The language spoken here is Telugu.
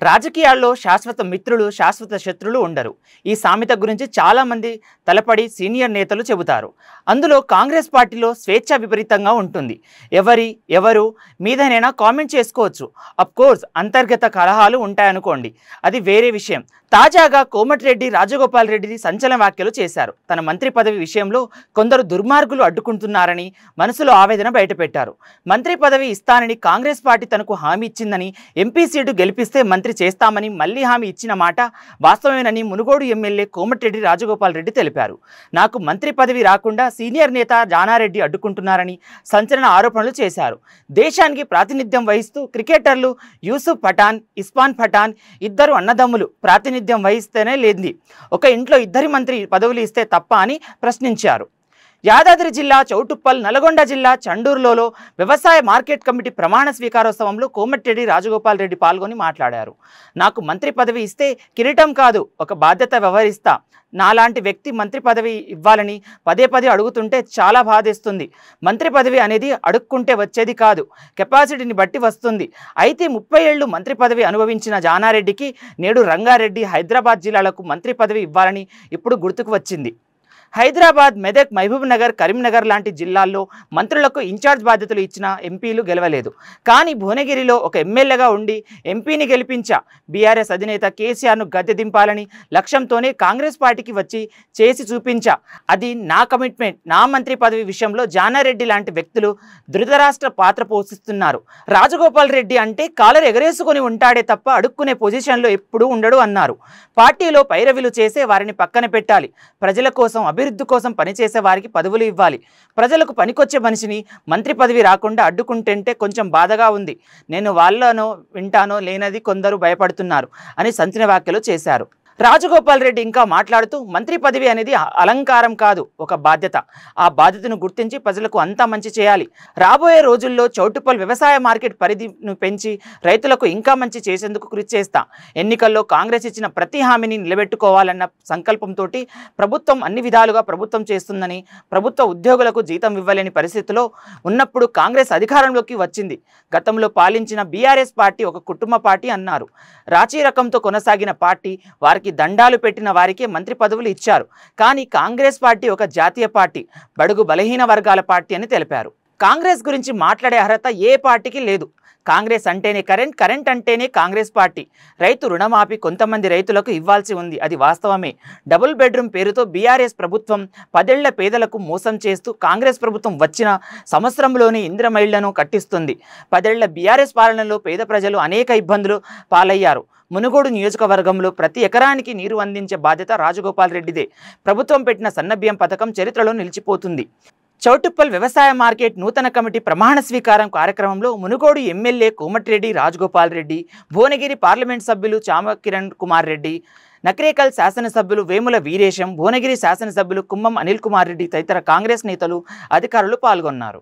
రాజకీయాల్లో శాశ్వత మిత్రులు శాశ్వత శత్రులు ఉండరు. ఈ సామెత గురించి చాలామంది తలపడి సీనియర్ నేతలు చెబుతారు. అందులో కాంగ్రెస్ పార్టీలో స్వేచ్ఛ విపరీతంగా ఉంటుంది. ఎవరు మీదనైనా కామెంట్ చేసుకోవచ్చు. కోర్స్ అంతర్గత కలహాలు ఉంటాయనుకోండి, అది వేరే విషయం. తాజాగా కోమటిరెడ్డి రాజగోపాల్ రెడ్డి సంచలన వ్యాఖ్యలు చేశారు. తన మంత్రి పదవి విషయంలో కొందరు దుర్మార్గులు అడ్డుకుంటున్నారని మనసులో ఆవేదన బయటపెట్టారు. మంత్రి పదవి ఇస్తానని కాంగ్రెస్ పార్టీ తనకు హామీ ఇచ్చిందని, ఎంపీ సీటు గెలిపిస్తే మంత్రి చేస్తామని మళ్లీ హామీ ఇచ్చిన మాట వాస్తవమేనని మునుగోడు ఎమ్మెల్యే కోమటిరెడ్డి రాజగోపాల్ రెడ్డి తెలిపారు. నాకు మంత్రి పదవి రాకుండా సీనియర్ నేత జానారెడ్డి అడ్డుకుంటున్నారని సంచలన ఆరోపణలు చేశారు. దేశానికి ప్రాతినిధ్యం వహిస్తూ క్రికెటర్లు యూసుఫ్ పఠాన్, ఇస్మాన్ పఠాన్ ఇద్దరు అన్నదమ్ములు ప్రాతినిధ్యం వహిస్తేనే లేంది, ఒక ఇంట్లో ఇద్దరి మంత్రి పదవులు ఇస్తే తప్ప అని ప్రశ్నించారు. యాదాద్రి జిల్లా చౌటుప్పల్, నల్గొండ జిల్లా చండూరులో వ్యవసాయ మార్కెట్ కమిటీ ప్రమాణ స్వీకారోత్సవంలో కోమటిరెడ్డి రాజగోపాల్ రెడ్డి పాల్గొని మాట్లాడారు. నాకు మంత్రి పదవి ఇస్తే కిరీటం కాదు, ఒక బాధ్యత వ్యవహరిస్తా. నాలాంటి వ్యక్తి మంత్రి పదవి ఇవ్వాలని పదే అడుగుతుంటే చాలా బాధేస్తుంది. మంత్రి పదవి అనేది అడుక్కుంటే వచ్చేది కాదు, కెపాసిటీని బట్టి వస్తుంది. అయితే 30 ఏళ్లు మంత్రి పదవి అనుభవించిన జానారెడ్డికి నేడు రంగారెడ్డి, హైదరాబాద్ జిల్లాలకు మంత్రి పదవి ఇవ్వాలని ఇప్పుడు గుర్తుకు వచ్చింది. హైదరాబాద్, మెదక్, మహబూబ్ నగర్, కరీంనగర్ లాంటి జిల్లాల్లో మంత్రులకు ఇన్ఛార్జ్ బాధ్యతలు ఇచ్చిన ఎంపీలు గెలవలేదు. కానీ భువనగిరిలో ఒక ఎమ్మెల్యేగా ఉండి ఎంపీని గెలిపించా. బీఆర్ఎస్ అధినేత కేసీఆర్ను గద్దె దింపాలని లక్ష్యంతోనే కాంగ్రెస్ పార్టీకి వచ్చి చేసి చూపించా. అది నా కమిట్మెంట్. నా మంత్రి పదవి విషయంలో జానారెడ్డి లాంటి వ్యక్తులు ధృతరాష్ట్ర పాత్ర పోషిస్తున్నారు. రాజగోపాల్ రెడ్డి అంటే కాలర్ ఎగరేసుకొని ఉంటాడే తప్ప అడుక్కునే పొజిషన్లో ఎప్పుడూ ఉండడు అన్నారు. పార్టీలో పైరవిలు చేసే వారిని పక్కన పెట్టాలి. ప్రజల కోసం, అభివృద్ధి కోసం పనిచేసే వారికి పదవులు ఇవ్వాలి. ప్రజలకు పనికొచ్చే మనిషిని మంత్రి పదవి రాకుండా అడ్డుకుంటుంటే కొంచెం బాధగా ఉంది. నేను వాళ్ళనో వింటానో లేనది కొందరు భయపడుతున్నారు అని సంచలన వ్యాఖ్యలు చేశారు. రాజగోపాల్ రెడ్డి ఇంకా మాట్లాడుతూ, మంత్రి పదవి అనేది అలంకారం కాదు, ఒక బాధ్యత. ఆ బాధ్యతను గుర్తించి ప్రజలకు అంతా మంచి చేయాలి. రాబోయే రోజుల్లో చౌటుప్పల్ వ్యవసాయ మార్కెట్ పరిధిని పెంచి రైతులకు ఇంకా మంచి చేసేందుకు కృషి చేస్తా. ఎన్నికల్లో కాంగ్రెస్ ఇచ్చిన ప్రతి హామీని నిలబెట్టుకోవాలన్న సంకల్పంతో ప్రభుత్వం అన్ని విధాలుగా ప్రభుత్వం చేస్తుందని, ప్రభుత్వ ఉద్యోగులకు జీతం ఇవ్వలేని పరిస్థితిలో ఉన్నప్పుడు కాంగ్రెస్ అధికారంలోకి వచ్చింది. గతంలో పాలించిన బీఆర్ఎస్ పార్టీ ఒక కుటుంబ పార్టీ అన్నారు. రాచీ రకంతో కొనసాగిన పార్టీ, వారికి దండాలు పెట్టిన వారికే మంత్రి పదవులు ఇచ్చారు. కానీ కాంగ్రెస్ పార్టీ ఒక జాతీయ పార్టీ, బడుగు బలహీన వర్గాల పార్టీ అని తెలిపారు. కాంగ్రెస్ గురించి మాట్లాడే అర్హత ఏ పార్టీకి లేదు. కాంగ్రెస్ అంటేనే కరెంట్ అంటేనే కాంగ్రెస్ పార్టీ. రైతు రుణమాఫీ కొంతమంది రైతులకు ఇవ్వాల్సి ఉంది, అది వాస్తవమే. డబుల్ బెడ్రూమ్ పేరుతో బీఆర్ఎస్ ప్రభుత్వం 10 ఏళ్ల పేదలకు మోసం చేస్తూ కాంగ్రెస్ ప్రభుత్వం వచ్చిన సంవత్సరంలోనే ఇంద్రమహిళలను కట్టిస్తుంది. 10 ఏళ్ల బీఆర్ఎస్ పాలనలో పేద ప్రజలు అనేక ఇబ్బందులు పాలయ్యారు. మునుగోడు నియోజకవర్గంలో ప్రతి ఎకరానికి నీరు అందించే బాధ్యత రాజగోపాల్ రెడ్డిదే. ప్రభుత్వం పెట్టిన సన్నబియ్యం పథకం చరిత్రలో నిలిచిపోతుంది. చౌటుప్పల్ వ్యవసాయ మార్కెట్ నూతన కమిటీ ప్రమాణ స్వీకారం కార్యక్రమంలో మునుగోడు ఎమ్మెల్యే కోమటిరెడ్డి రాజగోపాల్ రెడ్డి, భువనగిరి పార్లమెంట్ సభ్యులు చామ కిరణ్ కుమార్ రెడ్డి, నకరేకల్ శాసనసభ్యులు వేముల వీరేశం, భువనగిరి శాసనసభ్యులు కుమ్మం అనిల్ కుమార్ రెడ్డి తదితర కాంగ్రెస్ నేతలు, అధికారులు పాల్గొన్నారు.